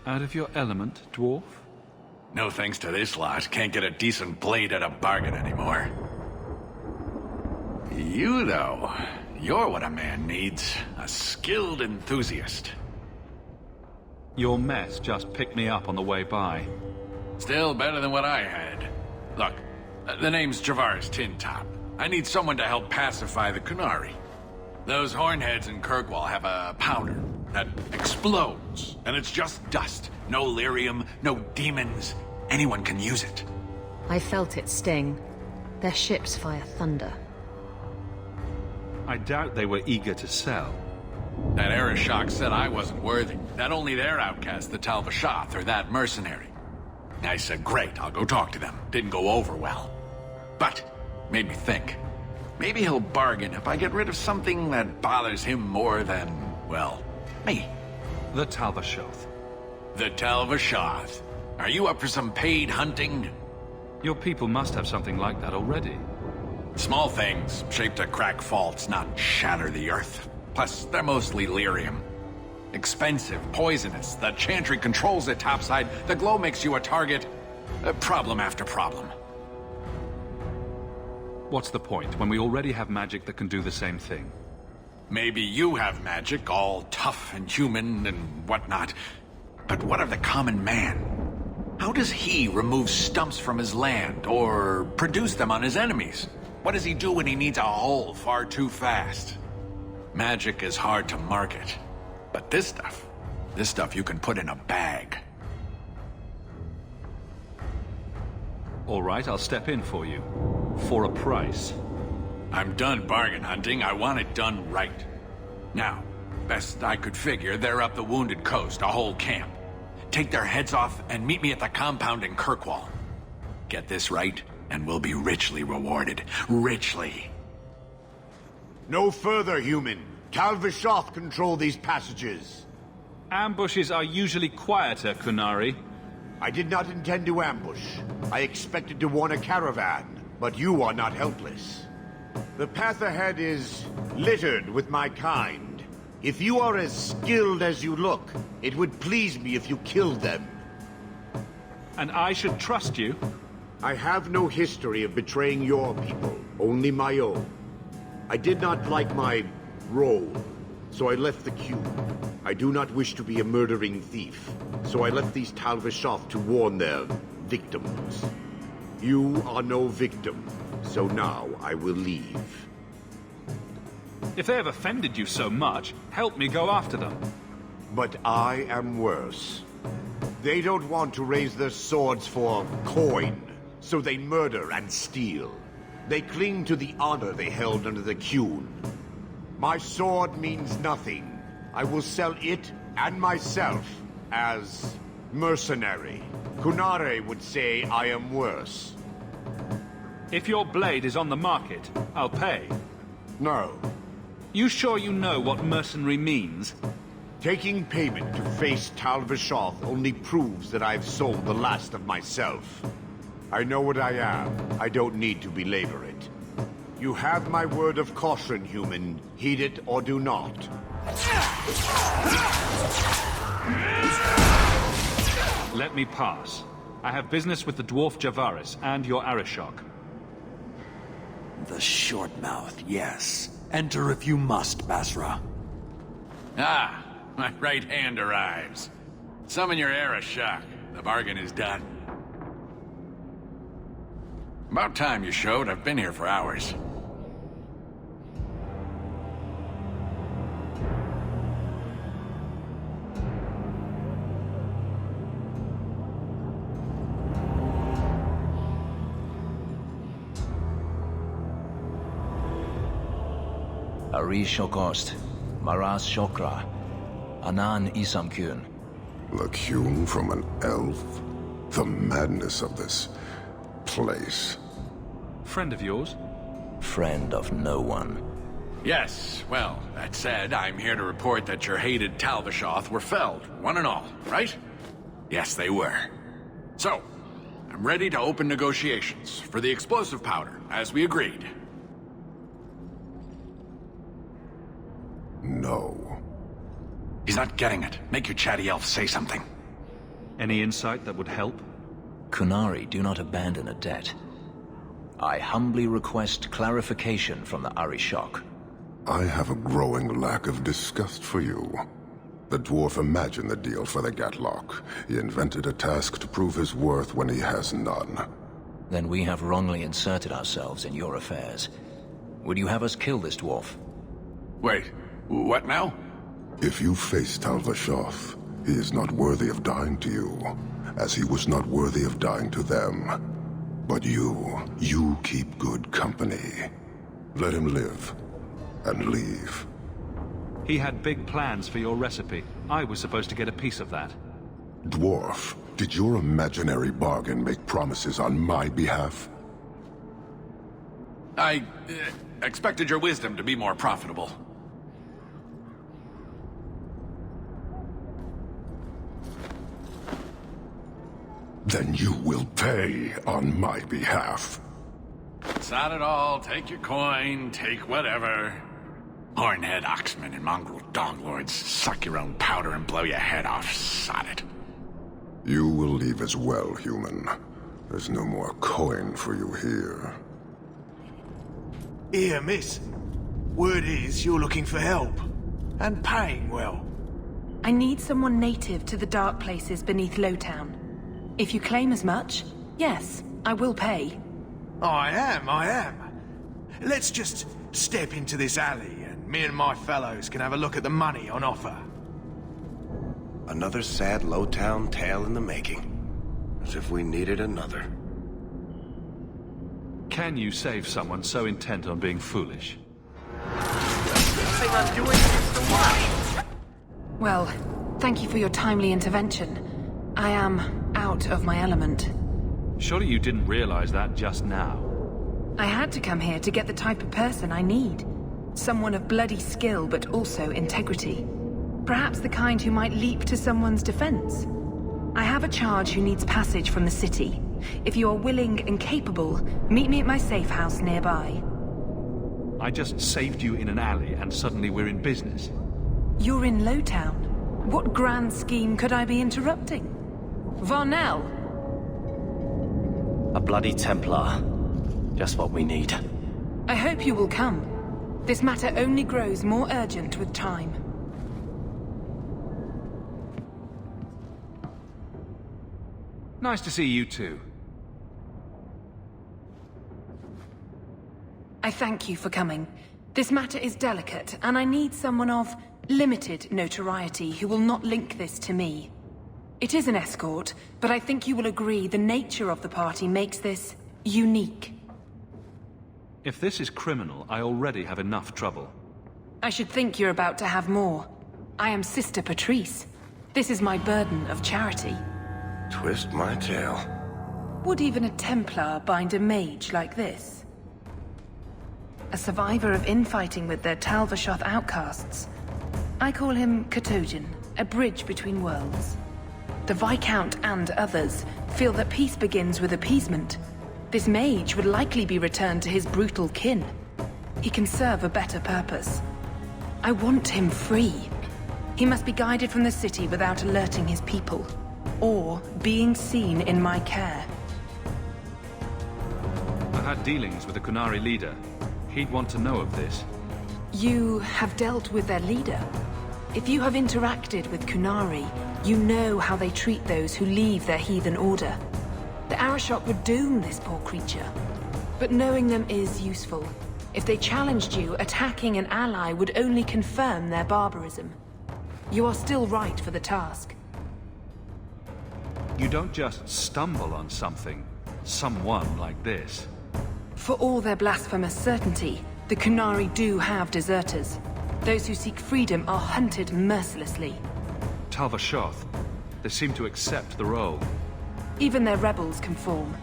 Out of your element, dwarf? No thanks to this lot. Can't get a decent blade at a bargain anymore. You, though, you're what a man needs. A skilled enthusiast. Your mess just picked me up on the way by. Still better than what I had. Look, the name's Javaris Tintop. I need someone to help pacify the Qunari. Those hornheads in Kirkwall have a powder that explodes, and it's just dust. No lyrium, no demons. Anyone can use it. I felt it sting. Their ships fire thunder. I doubt they were eager to sell. That Arishok said I wasn't worthy. That only their outcast, the Talvashoth, or that mercenary. I said, great, I'll go talk to them. Didn't go over well. But, made me think. Maybe he'll bargain if I get rid of something that bothers him more than, well, me. The Talvashoth. The Talvashoth. Are you up for some paid hunting? Your people must have something like that already. Small things, shaped to crack faults, not shatter the earth. Plus, they're mostly lyrium. Expensive, poisonous. The Chantry controls it topside. The glow makes you a target. Problem after problem. What's the point, when we already have magic that can do the same thing? Maybe you have magic, all tough and human and whatnot. But what of the common man? How does he remove stumps from his land, or produce them on his enemies? What does he do when he needs a hole far too fast? Magic is hard to market. But this stuff you can put in a bag. All right, I'll step in for you. For a price. I'm done bargain hunting. I want it done right. Now, best I could figure, they're up the Wounded Coast, a whole camp. Take their heads off and meet me at the compound in Kirkwall. Get this right, and we'll be richly rewarded. Richly. No further, human. Talvashoth control these passages. Ambushes are usually quieter, Qunari. I did not intend to ambush. I expected to warn a caravan, but you are not helpless. The path ahead is littered with my kind. If you are as skilled as you look, it would please me if you killed them. And I should trust you? I have no history of betraying your people, only my own. I did not like my role, so I left the queue. I do not wish to be a murdering thief, so I left these Talvashoth to warn their victims. You are no victim, so now I will leave. If they have offended you so much, help me go after them. But I am worse. They don't want to raise their swords for coin, so they murder and steal. They cling to the honor they held under the Qun. My sword means nothing. I will sell it and myself as mercenary. Qunari would say I am worse. If your blade is on the market, I'll pay. No. You sure you know what mercenary means? Taking payment to face Talvashoth only proves that I've sold the last of myself. I know what I am. I don't need to belabor it. You have my word of caution, human. Heed it or do not. Let me pass. I have business with the dwarf Javaris and your Arishok. The short mouth, yes. Enter if you must, Basra. Ah, my right hand arrives. Summon your Arishok. The bargain is done. About time you showed. I've been here for hours. Ari Shokost, Maras Shokra, Anan Isamkyun. The Qun from an elf? The madness of this place. Friend of yours? Friend of no one. Yes, well, that said, I'm here to report that your hated Talvashoth were felled, one and all, right? Yes, they were. So, I'm ready to open negotiations for the explosive powder, as we agreed. No. He's not getting it. Make your chatty elf say something. Any insight that would help? Qunari do not abandon a debt. I humbly request clarification from the Arishok. I have a growing lack of disgust for you. The dwarf imagined the deal for the Gatlock. He invented a task to prove his worth when he has none. Then we have wrongly inserted ourselves in your affairs. Would you have us kill this dwarf? Wait, what now? If you face Talvashoth, he is not worthy of dying to you, as he was not worthy of dying to them. But you keep good company. Let him live, and leave. He had big plans for your recipe. I was supposed to get a piece of that. Dwarf, did your imaginary bargain make promises on my behalf? I expected your wisdom to be more profitable. Then you will pay on my behalf. It's not at all. Take your coin, take whatever. Hornhead oxmen and mongrel donglords, suck your own powder and blow your head off, sod it. You will leave as well, human. There's no more coin for you here. Here, miss. Word is you're looking for help. And paying well. I need someone native to the dark places beneath Lowtown. If you claim as much, yes, I will pay. I am. Let's just step into this alley and me and my fellows can have a look at the money on offer. Another sad Lowtown tale in the making. As if we needed another. Can you save someone so intent on being foolish? Well, thank you for your timely intervention. I am out of my element. Surely you didn't realize that just now. I had to come here to get the type of person I need. Someone of bloody skill, but also integrity. Perhaps the kind who might leap to someone's defense. I have a charge who needs passage from the city. If you are willing and capable, meet me at my safe house nearby. I just saved you in an alley and suddenly we're in business. You're in Lowtown. What grand scheme could I be interrupting? Varnell! A bloody Templar. Just what we need. I hope you will come. This matter only grows more urgent with time. Nice to see you too. I thank you for coming. This matter is delicate, and I need someone of limited notoriety who will not link this to me. It is an escort, but I think you will agree the nature of the party makes this unique. If this is criminal, I already have enough trouble. I should think you're about to have more. I am Sister Patrice. This is my burden of charity. Twist my tail. Would even a Templar bind a mage like this? A survivor of infighting with their Talvashoth outcasts. I call him Katojan, a bridge between worlds. The Viscount and others feel that peace begins with appeasement. This mage would likely be returned to his brutal kin. He can serve a better purpose. I want him free. He must be guided from the city without alerting his people, or being seen in my care. I've had dealings with the Qunari leader. He'd want to know of this. You have dealt with their leader. If you have interacted with Qunari, you know how they treat those who leave their heathen order. The Arishok would doom this poor creature. But knowing them is useful. If they challenged you, attacking an ally would only confirm their barbarism. You are still right for the task. You don't just stumble on someone like this. For all their blasphemous certainty, the Qunari do have deserters. Those who seek freedom are hunted mercilessly. Talvashoth, they seem to accept the role. Even their rebels conform.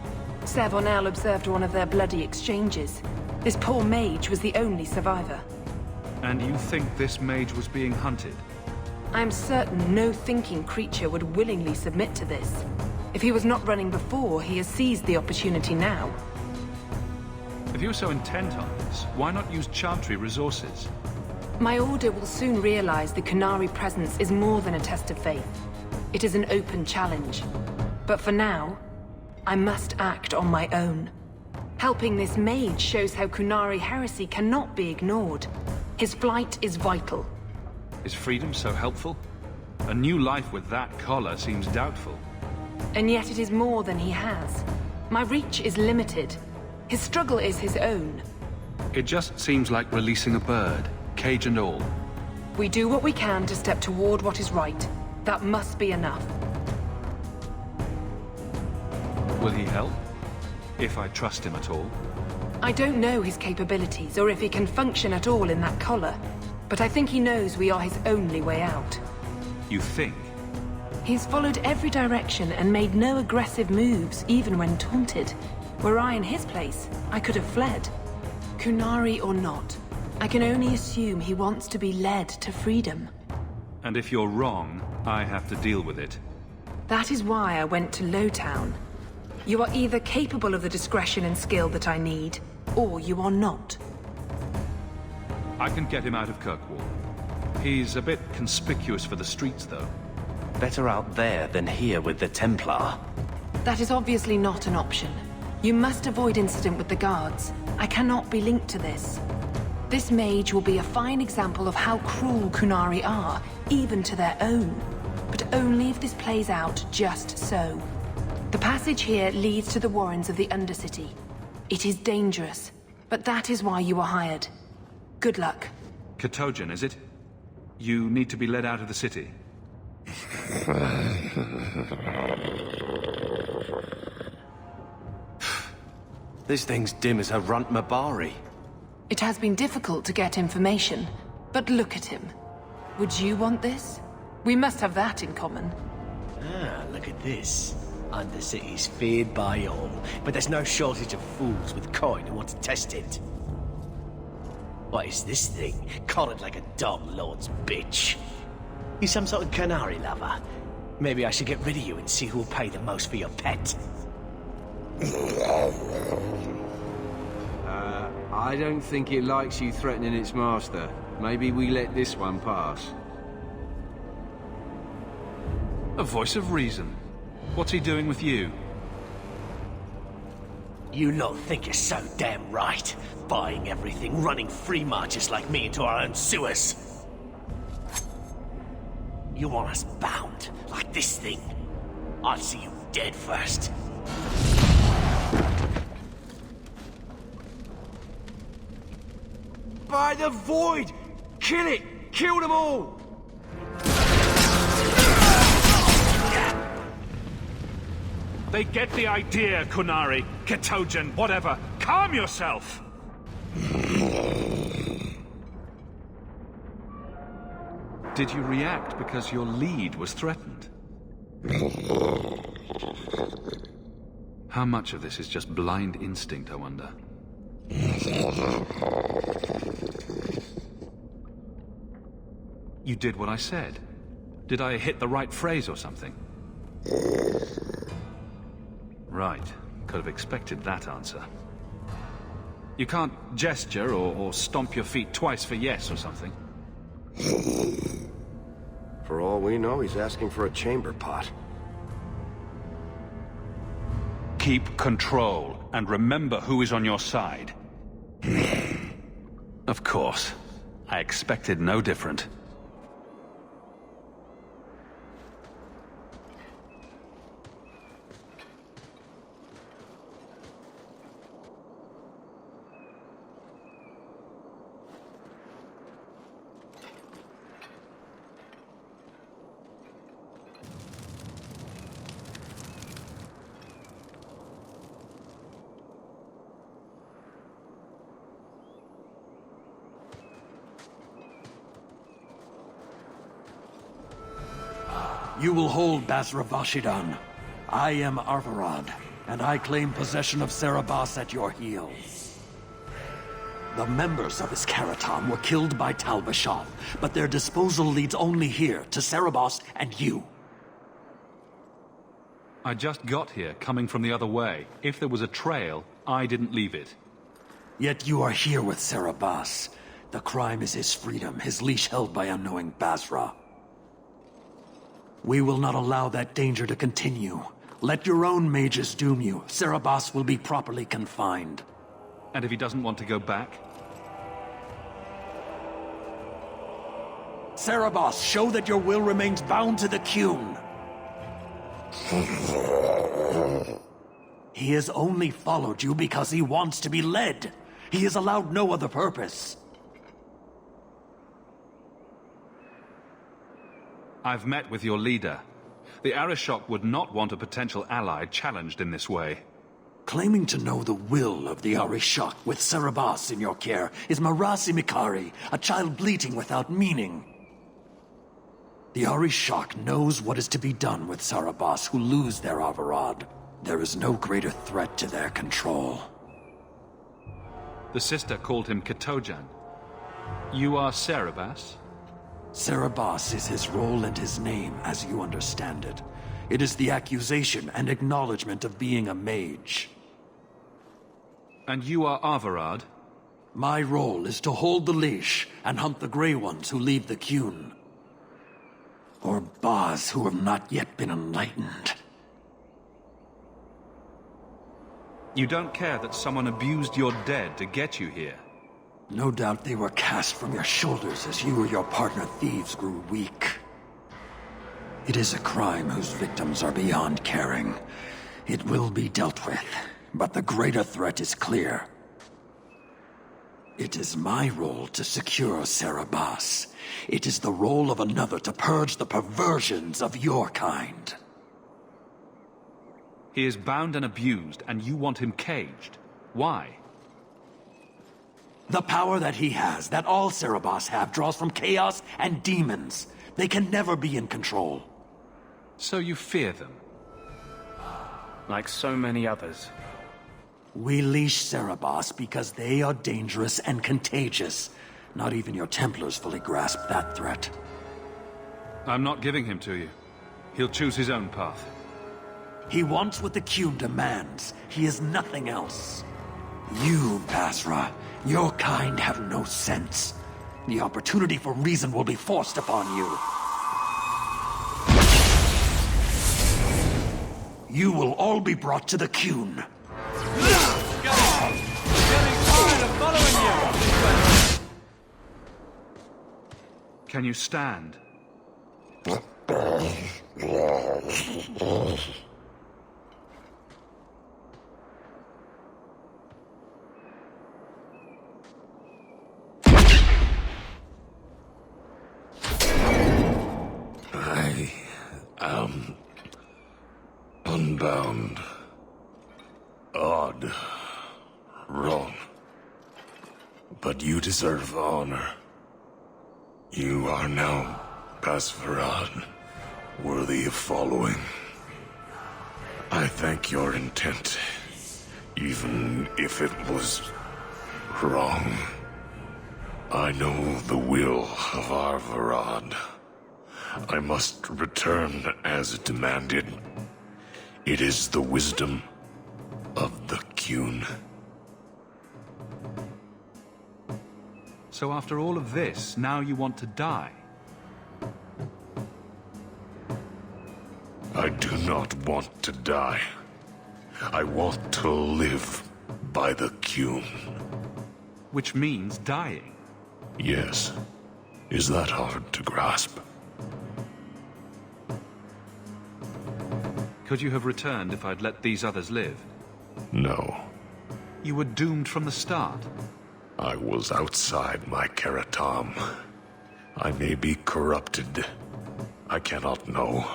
Ser Vonel observed one of their bloody exchanges. This poor mage was the only survivor. And you think this mage was being hunted? I am certain no thinking creature would willingly submit to this. If he was not running before, he has seized the opportunity now. If you're so intent on this, why not use Chantry resources? My order will soon realize the Qunari presence is more than a test of faith. It is an open challenge. But for now, I must act on my own. Helping this mage shows how Qunari heresy cannot be ignored. His flight is vital. Is freedom so helpful? A new life with that collar seems doubtful. And yet it is more than he has. My reach is limited. His struggle is his own. It just seems like releasing a bird, cage and all. We do what we can to step toward what is right. That must be enough. Will he help? If I trust him at all? I don't know his capabilities, or if he can function at all in that collar. But I think he knows we are his only way out. You think? He's followed every direction and made no aggressive moves, even when taunted. Were I in his place, I could have fled. Qunari or not, I can only assume he wants to be led to freedom. And if you're wrong, I have to deal with it. That is why I went to Lowtown. You are either capable of the discretion and skill that I need, or you are not. I can get him out of Kirkwall. He's a bit conspicuous for the streets, though. Better out there than here with the Templar. That is obviously not an option. You must avoid incident with the guards. I cannot be linked to this. This mage will be a fine example of how cruel Qunari are, even to their own. But only if this plays out just so. The passage here leads to the warrens of the Undercity. It is dangerous, but that is why you were hired. Good luck. Katojan, is it? You need to be led out of the city. This thing's dim as a runt Mabari. It has been difficult to get information, but look at him. Would you want this? We must have that in common. Ah, look at this. Undercity's feared by all, but there's no shortage of fools with coin who want to test it. What is this thing? Collared like a dumb lord's bitch. You some sort of Qunari lover? Maybe I should get rid of you and see who'll pay the most for your pet. I don't think it likes you threatening its master. Maybe we let this one pass. A voice of reason. What's he doing with you? You lot think you're so damn right. Buying everything, running free marches like me into our own sewers. You want us bound, like this thing? I'll see you dead first. By the void! Kill it! Kill them all! They get the idea, Qunari. Katojan, whatever. Calm yourself! Did you react because your lead was threatened? How much of this is just blind instinct, I wonder? You did what I said. Did I hit the right phrase or something? Right. Could have expected that answer. You can't gesture or stomp your feet twice for yes or something. For all we know, he's asking for a chamber pot. Keep control, and remember who is on your side. Of course. I expected no different. You will hold Basra Vashidan. I am Arvarad, and I claim possession of Serabas at your heels. The members of Iskaratam were killed by Tal Vashoth, but their disposal leads only here, to Serabas and you. I just got here, coming from the other way. If there was a trail, I didn't leave it. Yet you are here with Serabas. The crime is his freedom, his leash held by unknowing Basra. We will not allow that danger to continue. Let your own mages doom you. Cerebas will be properly confined. And if he doesn't want to go back? Cerebas, show that your will remains bound to the Qun. He has only followed you because he wants to be led. He has allowed no other purpose. I've met with your leader. The Arishok would not want a potential ally challenged in this way. Claiming to know the will of the Arishok with Cerebas in your care is Marasi Mikari, a child bleating without meaning. The Arishok knows what is to be done with Cerebas who lose their Avarad. There is no greater threat to their control. The sister called him Katojan. You are Cerebas? Cerebas is his role and his name, as you understand it. It is the accusation and acknowledgement of being a mage. And you are Avarad? My role is to hold the leash and hunt the Grey Ones who leave the Qun. Or Baz who have not yet been enlightened. You don't care that someone abused your dead to get you here? No doubt they were cast from your shoulders as you or your partner thieves grew weak. It is a crime whose victims are beyond caring. It will be dealt with, but the greater threat is clear. It is my role to secure Cerebas. It is the role of another to purge the perversions of your kind. He is bound and abused, and you want him caged. Why? The power that he has, that all Cerebas have, draws from chaos and demons. They can never be in control. So you fear them? Like so many others. We leash Cerebas because they are dangerous and contagious. Not even your Templars fully grasp that threat. I'm not giving him to you. He'll choose his own path. He wants what the Qun demands. He is nothing else. You, Basra, your kind have no sense. The opportunity for reason will be forced upon you. You will all be brought to the Qun. Can you stand? I am unbound. Odd. Wrong. But you deserve honor. You are now Basvarad, worthy of following. I thank your intent, even if it was wrong. I know the will of Arvarad. I must return as demanded. It is the wisdom of the Qun. So after all of this, now you want to die? I do not want to die. I want to live by the Qun. Which means dying. Yes. Is that hard to grasp? Could you have returned if I'd let these others live? No. You were doomed from the start. I was outside my Karatam. I may be corrupted. I cannot know.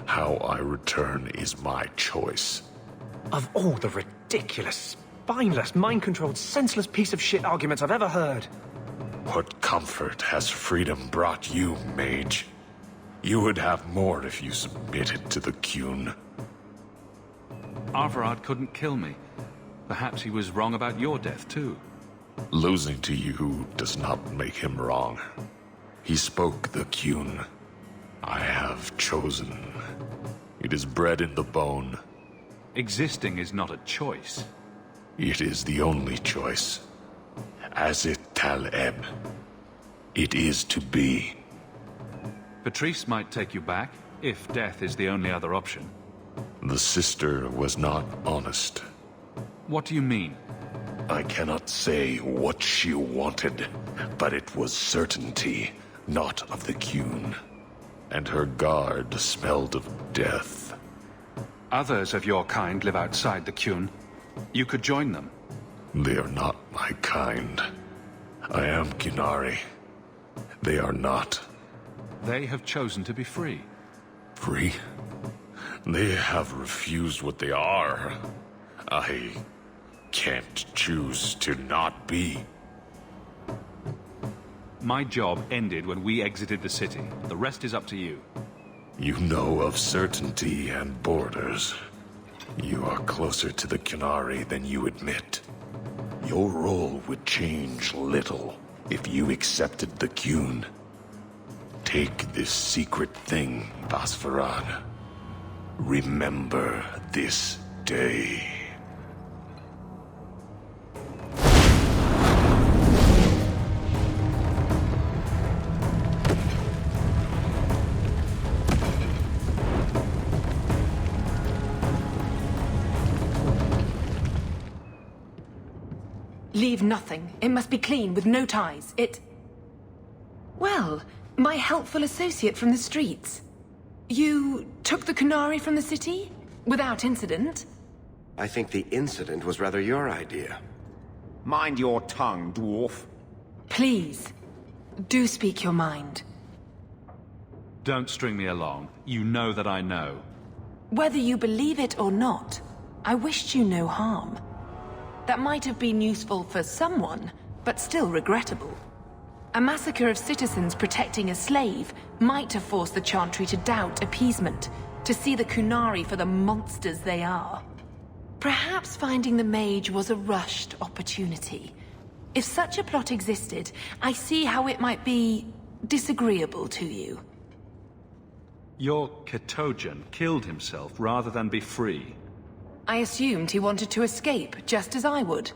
How I return is my choice. Of all the ridiculous, spineless, mind-controlled, senseless piece of shit arguments I've ever heard. What comfort has freedom brought you, mage? You would have more if you submitted to the Qun. Arvarad couldn't kill me. Perhaps he was wrong about your death, too. Losing to you does not make him wrong. He spoke the Qun. I have chosen. It is bred in the bone. Existing is not a choice. It is the only choice. As it Taleb. It is to be. Patrice might take you back, if death is the only other option. The sister was not honest. What do you mean? I cannot say what she wanted, but it was certainty, not of the Qun. And her guard smelled of death. Others of your kind live outside the Qun. You could join them. They are not my kind. I am Qunari. They are not. They have chosen to be free. Free? They have refused what they are. I can't choose to not be. My job ended when we exited the city. The rest is up to you. You know of certainty and borders. You are closer to the Qunari than you admit. Your role would change little if you accepted the Qun. Take this secret thing, Basfarad. Remember this day. Leave nothing. It must be clean, with no ties. Well, my helpful associate from the streets. You took the Qunari from the city? Without incident? I think the incident was rather your idea. Mind your tongue, dwarf. Please, do speak your mind. Don't string me along. You know that I know. Whether you believe it or not, I wished you no harm. That might have been useful for someone, but still regrettable. A massacre of citizens protecting a slave might have forced the Chantry to doubt appeasement, to see the Qunari for the monsters they are. Perhaps finding the mage was a rushed opportunity. If such a plot existed, I see how it might be disagreeable to you. Your Ketogen killed himself rather than be free. I assumed he wanted to escape, just as I would.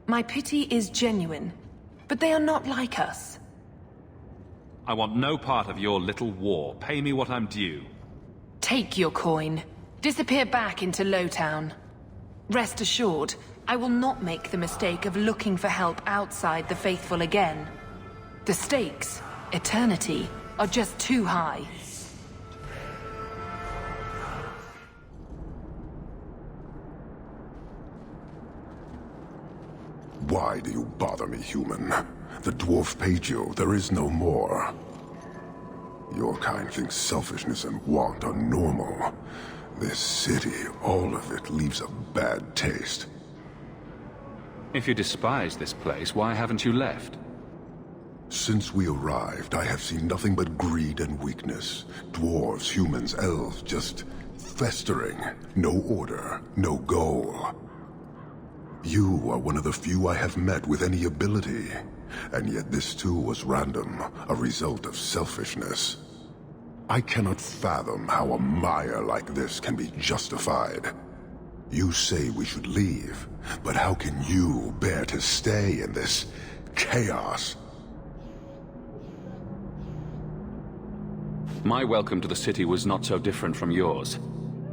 My pity is genuine, but they are not like us. I want no part of your little war. Pay me what I'm due. Take your coin. Disappear back into Lowtown. Rest assured, I will not make the mistake of looking for help outside the Faithful again. The stakes, eternity, are just too high. Why do you bother me, human? The dwarf paid you. There is no more. Your kind thinks selfishness and want are normal. This city, all of it, leaves a bad taste. If you despise this place, why haven't you left? Since we arrived, I have seen nothing but greed and weakness. Dwarves, humans, elves, just festering. No order, no goal. You are one of the few I have met with any ability. And yet this too was random, a result of selfishness. I cannot fathom how a mire like this can be justified. You say we should leave, but how can you bear to stay in this chaos? My welcome to the city was not so different from yours.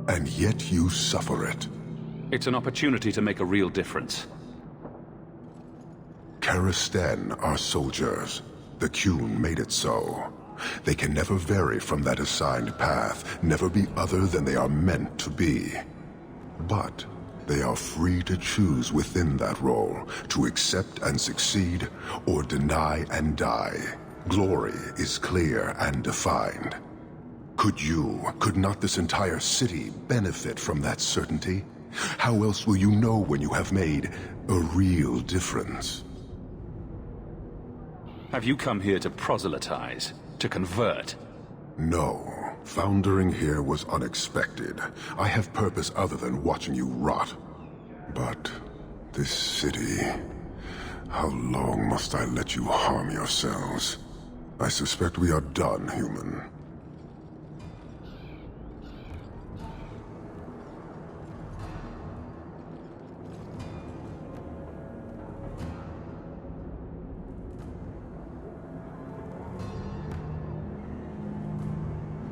And yet you suffer it. It's an opportunity to make a real difference. Karastan are soldiers. The Qun made it so. They can never vary from that assigned path, never be other than they are meant to be. But they are free to choose within that role, to accept and succeed, or deny and die. Glory is clear and defined. Could not this entire city benefit from that certainty? How else will you know when you have made a real difference? Have you come here to proselytize? To convert? No. Foundering here was unexpected. I have purpose other than watching you rot. But this city... How long must I let you harm yourselves? I suspect we are done, human.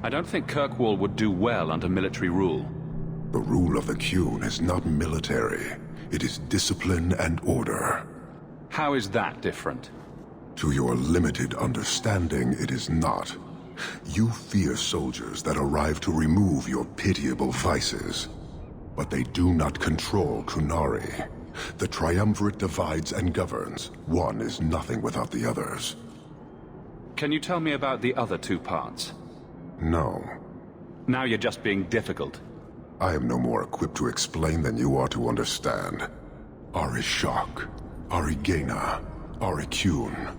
I don't think Kirkwall would do well under military rule. The rule of the Qun is not military. It is discipline and order. How is that different? To your limited understanding, it is not. You fear soldiers that arrive to remove your pitiable vices. But they do not control Qunari. The Triumvirate divides and governs. One is nothing without the others. Can you tell me about the other two parts? No. Now you're just being difficult. I am no more equipped to explain than you are to understand. Arishok, Arigena, Ariqun,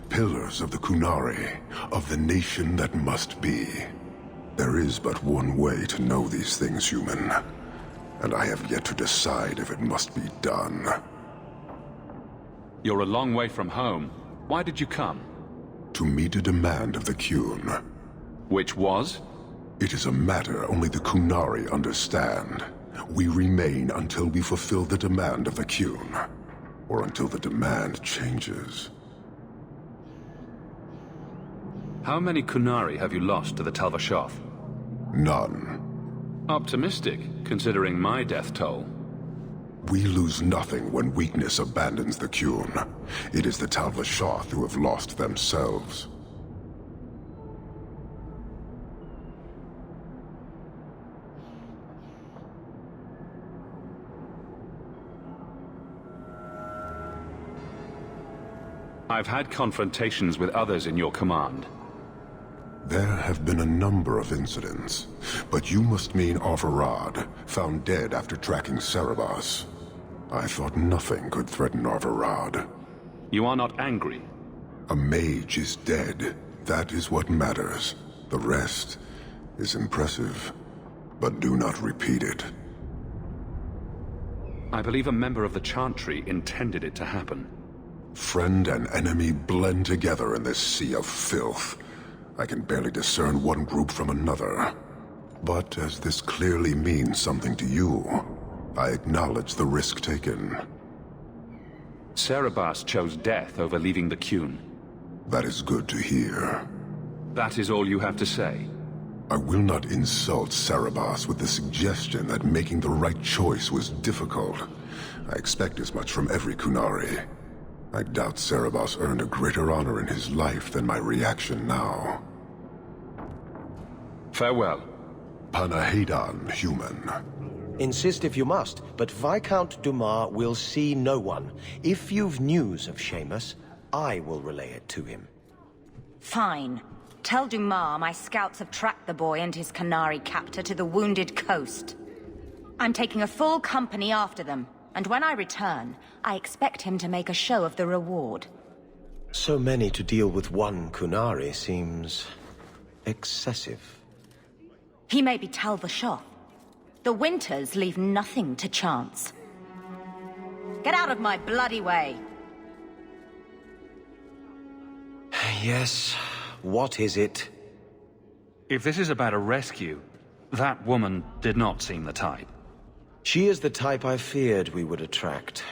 pillars of the Qunari, of the nation that must be. There is but one way to know these things, human. And I have yet to decide if it must be done. You're a long way from home. Why did you come? To meet a demand of the Qun. Which was? It is a matter only the Qunari understand. We remain until we fulfill the demand of the Qun. Or until the demand changes. How many Qunari have you lost to the Tal-Vashoth? None. Optimistic, considering my death toll. We lose nothing when weakness abandons the Qun. It is the Tal-Vashoth who have lost themselves. I've had confrontations with others in your command. There have been a number of incidents, but you must mean Arvarad, found dead after tracking Cerebos. I thought nothing could threaten Arvarad. You are not angry? A mage is dead. That is what matters. The rest is impressive, but do not repeat it. I believe a member of the Chantry intended it to happen. Friend and enemy blend together in this sea of filth. I can barely discern one group from another. But as this clearly means something to you, I acknowledge the risk taken. Cerebos chose death over leaving the Qun. That is good to hear. That is all you have to say? I will not insult Cerebos with the suggestion that making the right choice was difficult. I expect as much from every Qunari. I doubt Cerebos earned a greater honor in his life than my reaction now. Farewell. Panahedan, human. Insist if you must, but Viscount Dumas will see no one. If you've news of Seamus, I will relay it to him. Fine. Tell Dumas my scouts have tracked the boy and his Qunari captor to the wounded coast. I'm taking a full company after them. And when I return, I expect him to make a show of the reward. So many to deal with one Qunari seems excessive. He may be Tal-Vashoth. The Winters leave nothing to chance. Get out of my bloody way! Yes, what is it? If this is about a rescue, that woman did not seem the type. She is the type I feared we would attract.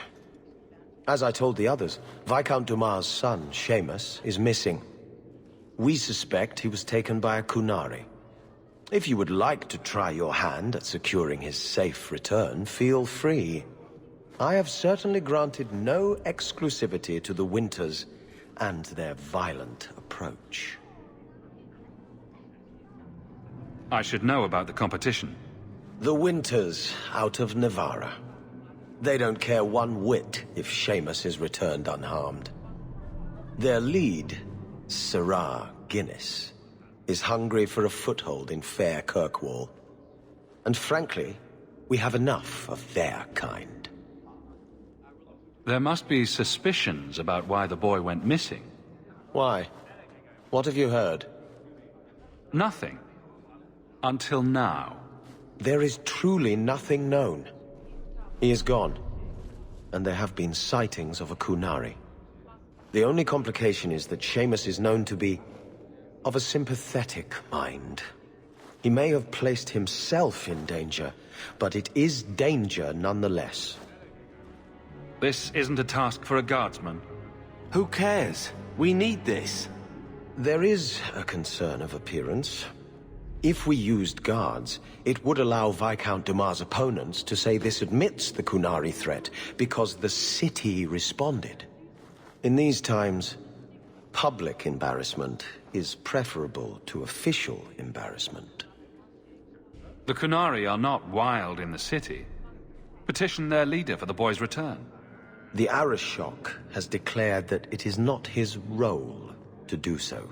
As I told the others, Viscount Dumas' son, Seamus, is missing. We suspect he was taken by a Qunari. If you would like to try your hand at securing his safe return, feel free. I have certainly granted no exclusivity to the Winters and their violent approach. I should know about the competition. The Winters out of Navarra. They don't care one whit if Seamus is returned unharmed. Their lead, Sirrah Guinness, is hungry for a foothold in fair Kirkwall. And frankly, we have enough of their kind. There must be suspicions about why the boy went missing. Why? What have you heard? Nothing. Until now. There is truly nothing known. He is gone, and there have been sightings of a Qunari. The only complication is that Seamus is known to be of a sympathetic mind. He may have placed himself in danger, but it is danger nonetheless. This isn't a task for a guardsman. Who cares? We need this. There is a concern of appearance. If we used guards, it would allow Viscount Dumas' opponents to say this admits the Qunari threat, because the city responded. In these times, public embarrassment is preferable to official embarrassment. The Qunari are not wild in the city. Petition their leader for the boy's return. The Arishok has declared that it is not his role to do so.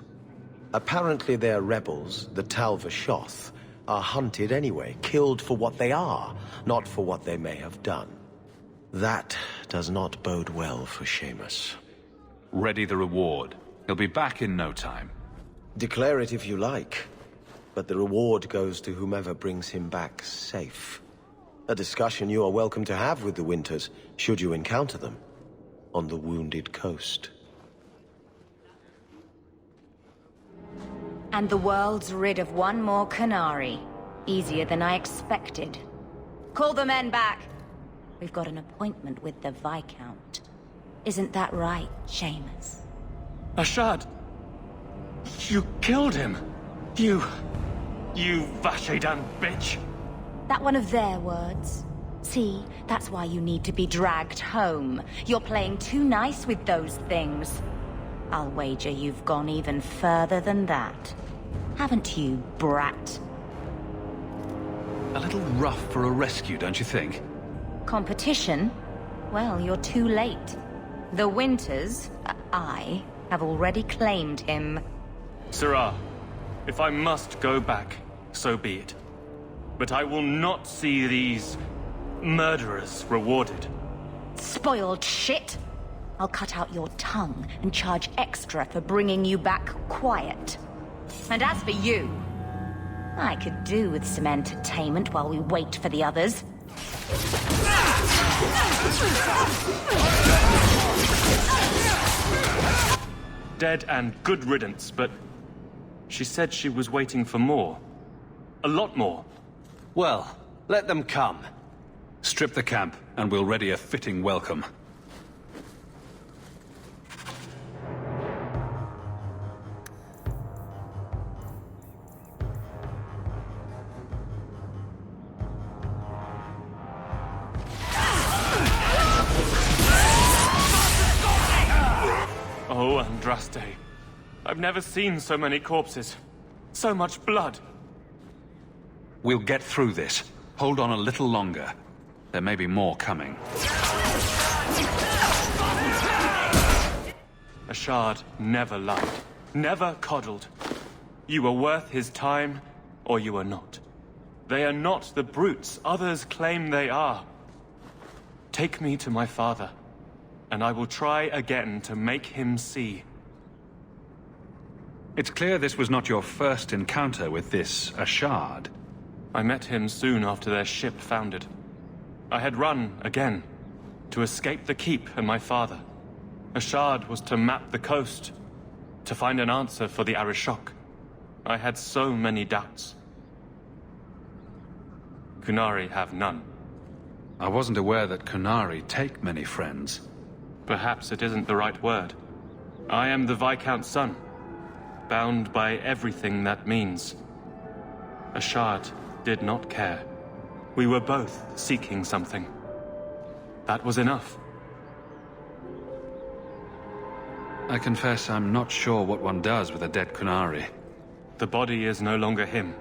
Apparently their rebels, the Tal-Vashoth, are hunted anyway, killed for what they are, not for what they may have done. That does not bode well for Seamus. Ready the reward. He'll be back in no time. Declare it if you like, but the reward goes to whomever brings him back safe. A discussion you are welcome to have with the Winters, should you encounter them, on the Wounded Coast. And the world's rid of one more Qunari. Easier than I expected. Call the men back. We've got an appointment with the Viscount. Isn't that right, Seamus? Ashad! You killed him! You Vashedan bitch! That one of their words? See, that's why you need to be dragged home. You're playing too nice with those things. I'll wager you've gone even further than that. Haven't you, brat? A little rough for a rescue, don't you think? Competition? Well, you're too late. The Winters, I, have already claimed him. Sirrah, if I must go back, so be it. But I will not see these murderers rewarded. Spoiled shit! I'll cut out your tongue and charge extra for bringing you back quiet. And as for you, I could do with some entertainment while we wait for the others. Dead and good riddance, but she said she was waiting for more. A lot more. Well, let them come. Strip the camp, and we'll ready a fitting welcome. Oh, Andraste. I've never seen so many corpses. So much blood. We'll get through this. Hold on a little longer. There may be more coming. Ashad never lied. Never coddled. You were worth his time, or you are not. They are not the brutes others claim they are. Take me to my father, and I will try again to make him see. It's clear this was not your first encounter with this Ashad. I met him soon after their ship foundered. I had run again, to escape the keep and my father. Ashad was to map the coast, to find an answer for the Arishok. I had so many doubts. Qunari have none. I wasn't aware that Qunari take many friends. Perhaps it isn't the right word. I am the Viscount's son, bound by everything that means. Ashad did not care. We were both seeking something. That was enough. I confess I'm not sure what one does with a dead Qunari. The body is no longer him,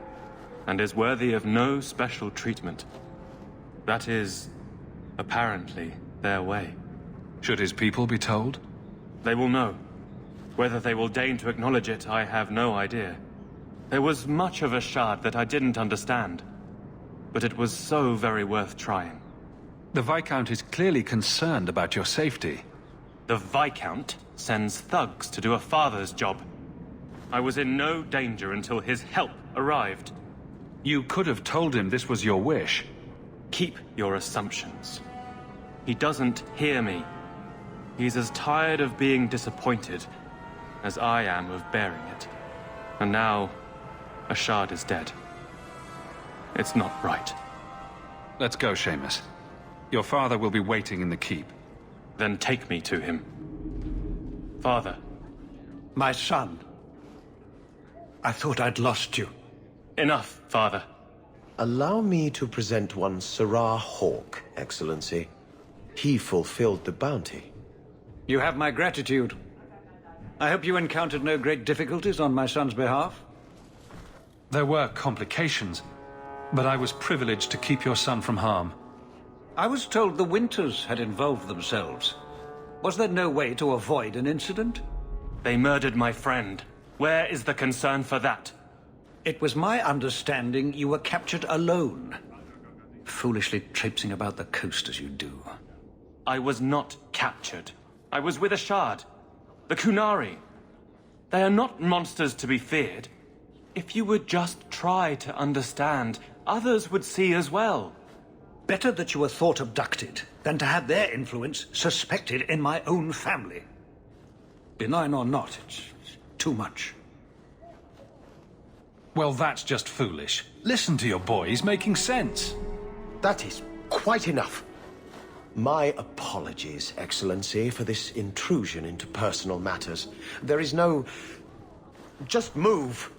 and is worthy of no special treatment. That is, apparently, their way. Should his people be told? They will know. Whether they will deign to acknowledge it, I have no idea. There was much of Ashad that I didn't understand, but it was so very worth trying. The Viscount is clearly concerned about your safety. The Viscount sends thugs to do a father's job. I was in no danger until his help arrived. You could have told him this was your wish. Keep your assumptions. He doesn't hear me. He's as tired of being disappointed as I am of bearing it. And now, Ashad is dead. It's not right. Let's go, Seamus. Your father will be waiting in the keep. Then take me to him. Father. My son. I thought I'd lost you. Enough, Father. Allow me to present one Sarah Hawk, Excellency. He fulfilled the bounty. You have my gratitude. I hope you encountered no great difficulties on my son's behalf. There were complications, but I was privileged to keep your son from harm. I was told the Winters had involved themselves. Was there no way to avoid an incident? They murdered my friend. Where is the concern for that? It was my understanding you were captured alone. Foolishly traipsing about the coast as you do. I was not captured. I was with Ashad. The Qunari. They are not monsters to be feared. If you would just try to understand, others would see as well. Better that you were thought abducted than to have their influence suspected in my own family. Benign or not, it's too much. Well, that's just foolish. Listen to your boy, he's making sense. That is quite enough. My apologies, Excellency, for this intrusion into personal matters. There is no... Just move.